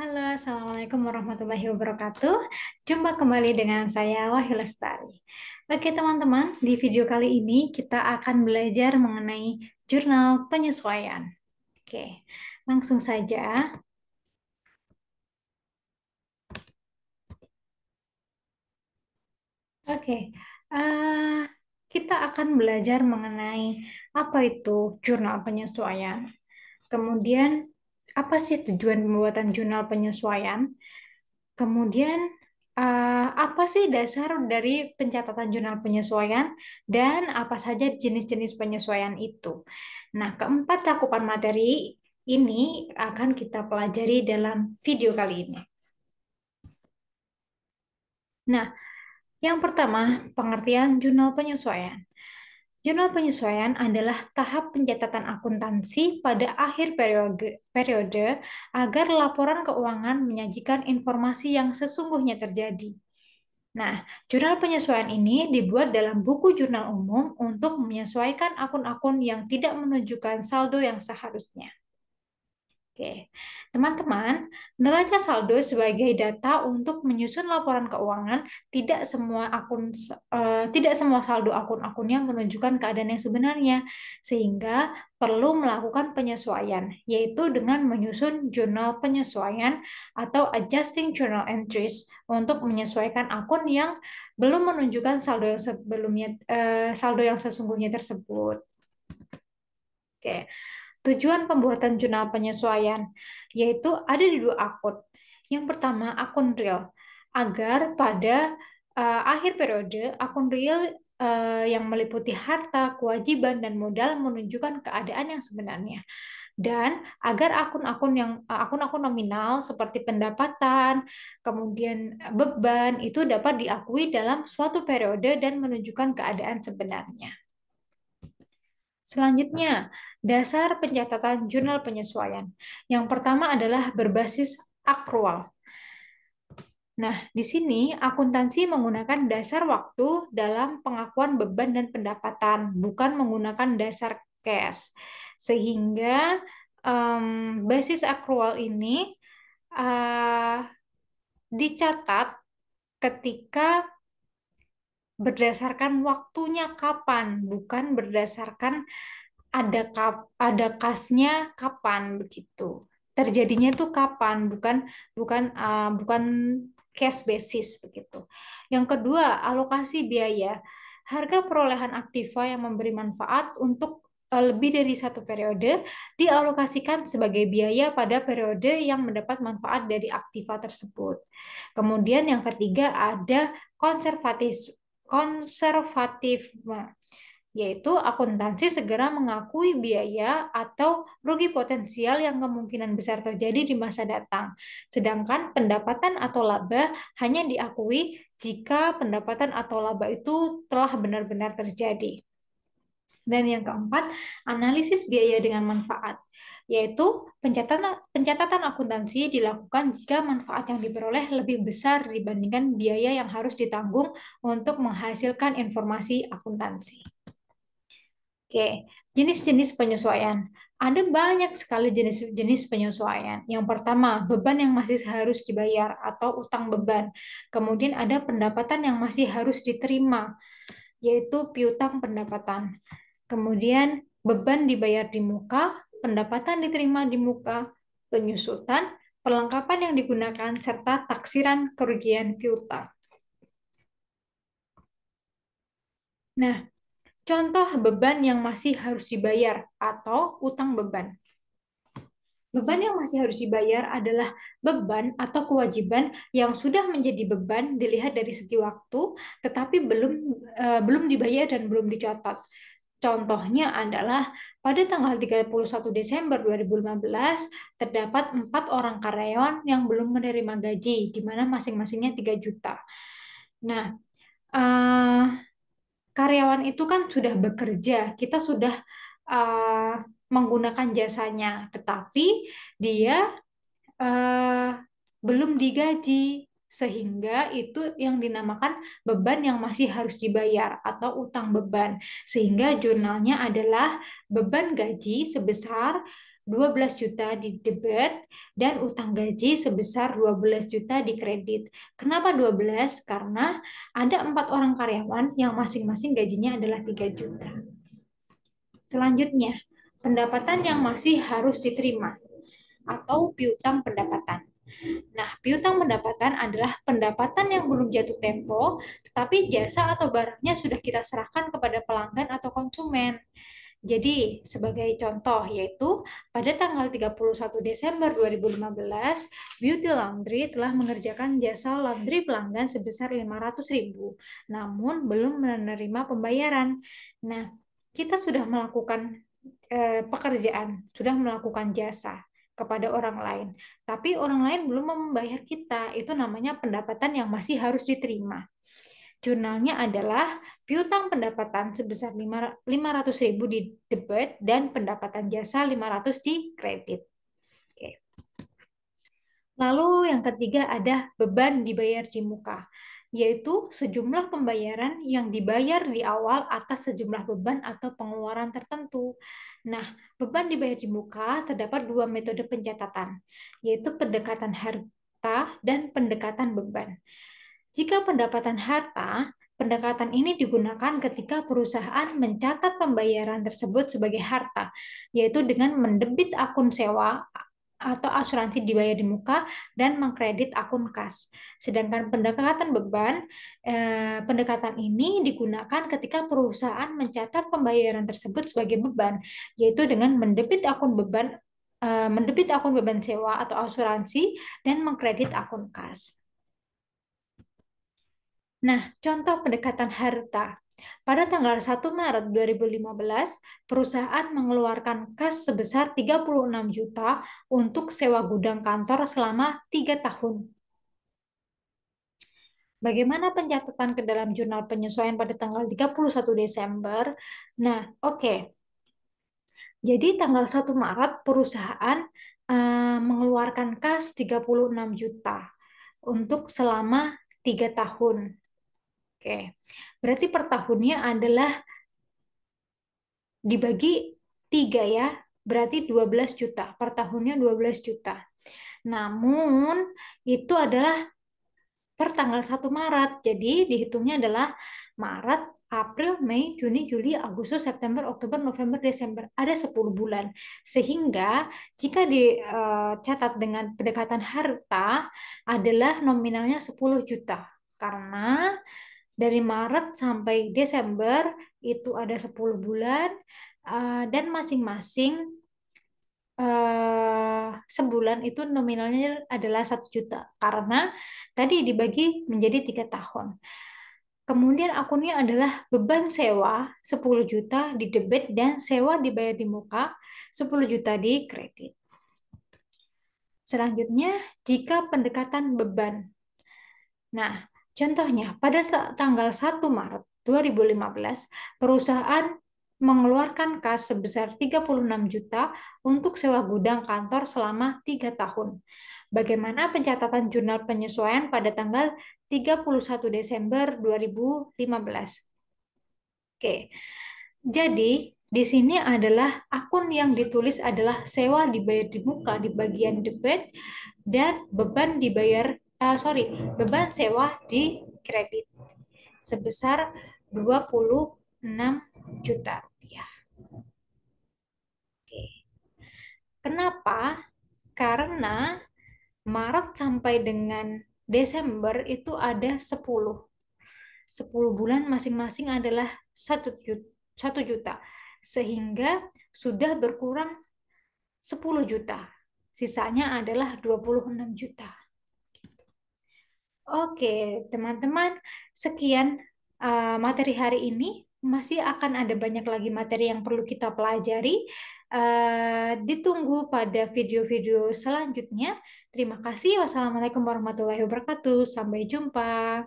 Halo, Assalamualaikum warahmatullahi wabarakatuh. Jumpa kembali dengan saya Wahyu Lestari. Oke teman-teman, di video kali ini kita akan belajar mengenai jurnal penyesuaian. Oke, langsung saja. Oke, eh, kita akan belajar mengenai apa itu jurnal penyesuaian. Kemudian, apa sih tujuan pembuatan jurnal penyesuaian? Kemudian, apa sih dasar dari pencatatan jurnal penyesuaian dan apa saja jenis-jenis penyesuaian itu? Nah, keempat cakupan materi ini akan kita pelajari dalam video kali ini. Nah, yang pertama, pengertian jurnal penyesuaian. Jurnal penyesuaian adalah tahap pencatatan akuntansi pada akhir periode agar laporan keuangan menyajikan informasi yang sesungguhnya terjadi. Nah, jurnal penyesuaian ini dibuat dalam buku jurnal umum untuk menyesuaikan akun-akun yang tidak menunjukkan saldo yang seharusnya. Oke, teman-teman, neraca saldo sebagai data untuk menyusun laporan keuangan, tidak semua saldo akun-akunnya menunjukkan keadaan yang sebenarnya, sehingga perlu melakukan penyesuaian, yaitu dengan menyusun jurnal penyesuaian atau adjusting journal entries untuk menyesuaikan akun yang belum menunjukkan saldo yang sesungguhnya tersebut. Oke. Tujuan pembuatan jurnal penyesuaian yaitu ada di dua akun. Yang pertama, akun real, agar pada akhir periode akun real yang meliputi harta, kewajiban, dan modal menunjukkan keadaan yang sebenarnya. Dan agar akun-akun nominal seperti pendapatan, kemudian beban itu dapat diakui dalam suatu periode dan menunjukkan keadaan sebenarnya. Selanjutnya, dasar pencatatan jurnal penyesuaian. Yang pertama adalah berbasis akrual. Nah, di sini akuntansi menggunakan dasar waktu dalam pengakuan beban dan pendapatan, bukan menggunakan dasar cash. Sehingga basis akrual ini uh, dicatat ketika berdasarkan waktunya kapan, bukan berdasarkan ada kasnya kapan begitu. Terjadinya itu kapan, bukan bukan bukan cash basis begitu. Yang kedua, alokasi biaya. Harga perolehan aktiva yang memberi manfaat untuk lebih dari satu periode dialokasikan sebagai biaya pada periode yang mendapat manfaat dari aktiva tersebut. Kemudian yang ketiga ada konservatisme, yaitu akuntansi segera mengakui biaya atau rugi potensial yang kemungkinan besar terjadi di masa datang. Sedangkan pendapatan atau laba hanya diakui jika pendapatan atau laba itu telah benar-benar terjadi. Dan yang keempat, analisis biaya dengan manfaat, yaitu pencatatan akuntansi dilakukan jika manfaat yang diperoleh lebih besar dibandingkan biaya yang harus ditanggung untuk menghasilkan informasi akuntansi. Oke, jenis-jenis penyesuaian. Ada banyak sekali jenis-jenis penyesuaian. Yang pertama, beban yang masih harus dibayar atau utang beban. Kemudian ada pendapatan yang masih harus diterima, yaitu piutang pendapatan. Kemudian beban dibayar di muka, pendapatan diterima di muka, penyusutan, perlengkapan yang digunakan, serta taksiran kerugian piutang. Nah, contoh beban yang masih harus dibayar atau utang beban. Beban yang masih harus dibayar adalah beban atau kewajiban yang sudah menjadi beban dilihat dari segi waktu, tetapi belum dibayar dan belum dicatat. Contohnya adalah pada tanggal 31 Desember 2015 terdapat 4 orang karyawan yang belum menerima gaji, di mana masing-masingnya 3 juta. Nah, eh, karyawan itu kan sudah bekerja, kita sudah uh, menggunakan jasanya, tetapi dia uh, belum digaji, sehingga itu yang dinamakan beban yang masih harus dibayar atau utang beban. Sehingga jurnalnya adalah beban gaji sebesar 12 juta di debit dan utang gaji sebesar 12 juta di kredit. Kenapa 12? Karena ada 4 orang karyawan yang masing-masing gajinya adalah 3 juta. Selanjutnya, pendapatan yang masih harus diterima atau piutang pendapatan. Nah, piutang pendapatan adalah pendapatan yang belum jatuh tempo, tetapi jasa atau barangnya sudah kita serahkan kepada pelanggan atau konsumen. Jadi, sebagai contoh yaitu pada tanggal 31 Desember 2015, Beauty Laundry telah mengerjakan jasa laundry pelanggan sebesar 500.000, namun belum menerima pembayaran. Nah, kita sudah melakukan pekerjaan, sudah melakukan jasa kepada orang lain, tapi orang lain belum membayar kita. Itu namanya pendapatan yang masih harus diterima. Jurnalnya adalah piutang pendapatan sebesar 500.000 di debit dan pendapatan jasa 500 di kredit. Oke. Lalu yang ketiga ada beban dibayar di muka, yaitu sejumlah pembayaran yang dibayar di awal atas sejumlah beban atau pengeluaran tertentu. Nah, beban dibayar di muka terdapat 2 metode pencatatan, yaitu pendekatan harta dan pendekatan beban. Jika pendapatan harta, pendekatan ini digunakan ketika perusahaan mencatat pembayaran tersebut sebagai harta, yaitu dengan mendebit akun sewa atau asuransi dibayar di muka dan mengkredit akun kas. Sedangkan pendekatan beban, pendekatan ini digunakan ketika perusahaan mencatat pembayaran tersebut sebagai beban, yaitu dengan mendebit akun beban sewa atau asuransi dan mengkredit akun kas. Nah, contoh pendekatan harta. Pada tanggal 1 Maret 2015, perusahaan mengeluarkan kas sebesar 36 juta untuk sewa gudang kantor selama 3 tahun. Bagaimana pencatatan ke dalam jurnal penyesuaian pada tanggal 31 Desember? Nah, oke. Jadi tanggal 1 Maret perusahaan mengeluarkan kas 36 juta untuk selama 3 tahun. Oke, berarti per tahunnya adalah dibagi 3 ya, berarti 12 juta. Per tahunnya 12 juta. Namun itu adalah per tanggal 1 Maret. Jadi dihitungnya adalah Maret, April, Mei, Juni, Juli, Agustus, September, Oktober, November, Desember. Ada 10 bulan. Sehingga jika dicatat dengan pendekatan harta adalah nominalnya 10 juta. Karena dari Maret sampai Desember itu ada 10 bulan dan masing-masing sebulan itu nominalnya adalah 1 juta karena tadi dibagi menjadi 3 tahun. Kemudian akunnya adalah beban sewa 10 juta di debit dan sewa dibayar di muka 10 juta di kredit. Selanjutnya, jika pendekatan beban. Nah, contohnya, pada tanggal 1 Maret 2015, perusahaan mengeluarkan kas sebesar 36 juta untuk sewa gudang kantor selama 3 tahun. Bagaimana pencatatan jurnal penyesuaian pada tanggal 31 Desember 2015? Oke, jadi di sini adalah akun yang ditulis adalah sewa dibayar di muka di bagian debit dan beban sewa di kredit sebesar 26 juta rupiah. Oke. Kenapa? Karena Maret sampai dengan Desember itu ada 10. 10 bulan masing-masing adalah 1 juta. Sehingga sudah berkurang 10 juta. Sisanya adalah 26 juta. Oke, teman-teman, sekian materi hari ini. Masih akan ada banyak lagi materi yang perlu kita pelajari. Ditunggu pada video-video selanjutnya. Terima kasih. Wassalamualaikum warahmatullahi wabarakatuh. Sampai jumpa.